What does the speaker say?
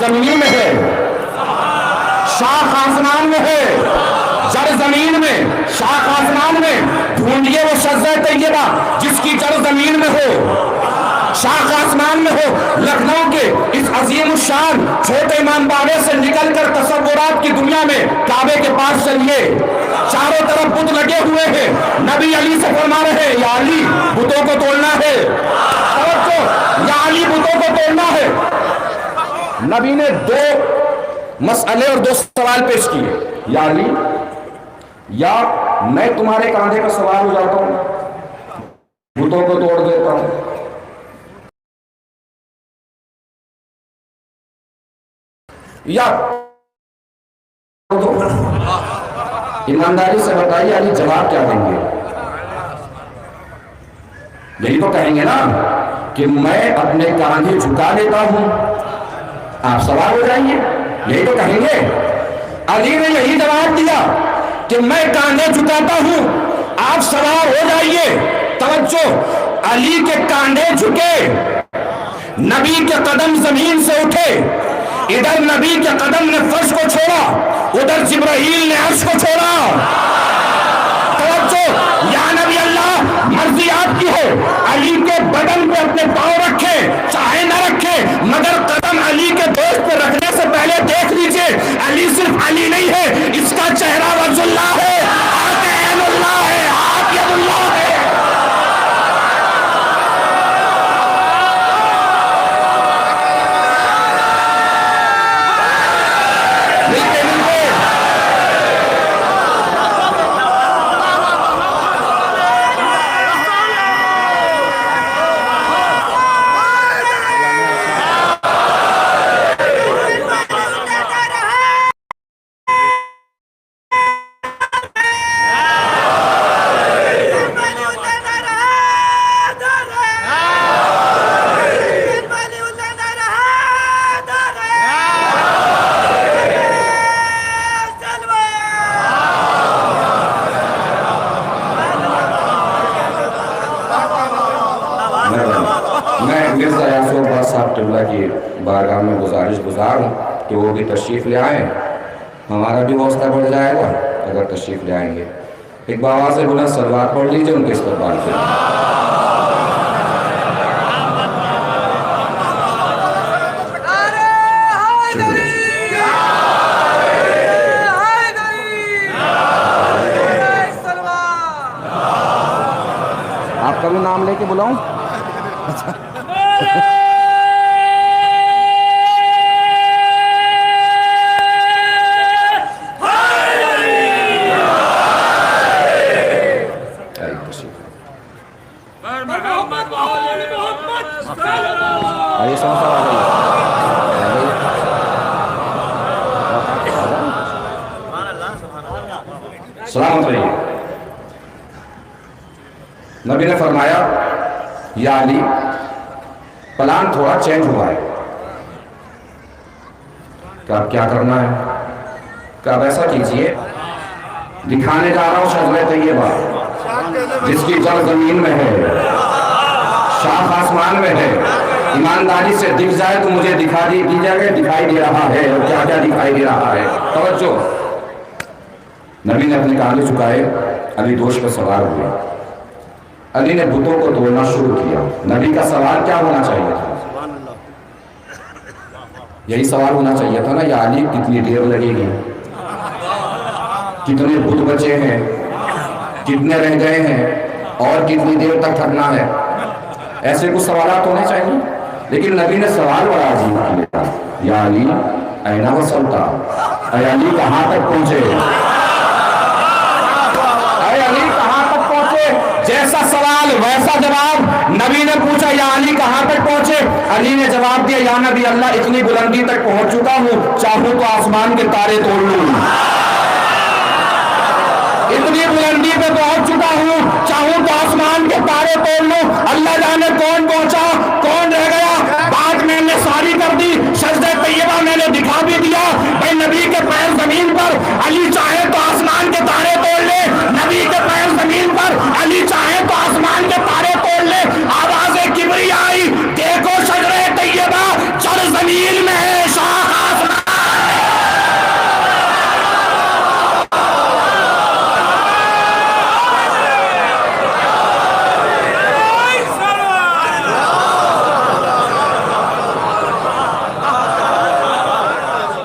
जमीन में है, शाख आसमान में है। जड़ जमीन में, शाख आसमान में। ढूंढिए वो शज़्ज़ा तैयबा जिसकी जड़ जमीन में हो, शाख आसमान में हो। लखनऊ के इस अजीम शान छोटे इमाम बाड़े से निकलकर तसव्वुरात की दुनिया में काबे के पास चलिए, चारों तरफ बुत लगे हुए हैं। नबी अली से फरमा रहे हैं, या अली बुतों को तोड़ना है, या अली बुतों को तोड़ना है। नबी ने दो मसले और दो सवाल पेश किए, या अली, या मैं तुम्हारे कांधे पर सवार हो जाता हूं, बुतों को तोड़ देता हूं। या ईमानदारी से बताइए अली जवाब क्या देंगे? यही तो कहेंगे ना कि मैं अपने कांधे झुका लेता हूं, आप सवार हो जाइए, यही तो कहेंगे। अली ने यही जवाब दिया कि मैं कांधे झुकाता हूं, आप सवार हो जाइए। तवज्जो, अली के कांधे झुके, नबी के कदम जमीन से उठे। इधर नबी के कदम ने फर्श को छोड़ा, उधर जिब्राहील ने अर्श को छोड़ा। तवज्जो, या नबी अल्लाह मर्जी आपकी हो, अली के बदन पे अपने पांव रखे चाहे न रखे, मगर कदम अली के दोस्त पे रखने से पहले देख लीजिए अली सिर्फ अली नहीं है, इसका चेहरा वजहुल्लाह है, आक़िनुल्लाह है, आक़िबुल्लाह है। की बारगाह में गुजार हूँ कि वो भी तशरीफ़ ले आए, हमारा भी हौसला बढ़ जाएगा अगर तशरीफ़ ले आएंगे। एक बाबा से बुलंद सलवात पढ़ लीजिए उनके इस्तक़बाल के लिए। आपका भी नाम लेके बुलाऊं? सलामत रहिए। नबी ने फरमाया, या अली प्लान थोड़ा चेंज हुआ है, कब क्या करना है? कब ऐसा कीजिए, दिखाने जा रहा हूं शज़्ज़ा तैयबा जिसकी जड़ जमीन में है, शाख आसमान में है। ईमानदारी से दिख जाए तो मुझे दिखाई दे रहा है, और क्या क्या दिखाई दे रहा है। तवज्जो, नबी ने अपने कांधे झुकाए, अली दोष पर सवार हुए। अली ने बुतों को तोड़ना शुरू किया। नबी का सवाल क्या होना चाहिए था? यही सवाल होना चाहिए था ना, या अली कितनी देर लगेगी, कितने बुत बचे हैं, कितने रह गए हैं, और कितनी देर तक थकना है। ऐसे कुछ सवालात होने चाहिए, लेकिन नबी ने सवाल बड़ा अजीब किया, या अली ऐना वसलता, अरे अली कहाँ तक पहुंचे, अरे अली कहाँ तक पहुंचे। जैसा सवाल वैसा जवाब। नबी ने पूछा, या अली कहाँ तक पहुंचे? अली ने जवाब दिया, या नबी अल्लाह इतनी बुलंदी तक पहुंच चुका हूं, चाहूं तो आसमान के तारे तोड़ लूं। इतनी बुलंदी पे पहुंच चुका हूं, चाहूं तो आसमान के तारे तोड़ लूं। अल्लाह जाने कौन पहुंचा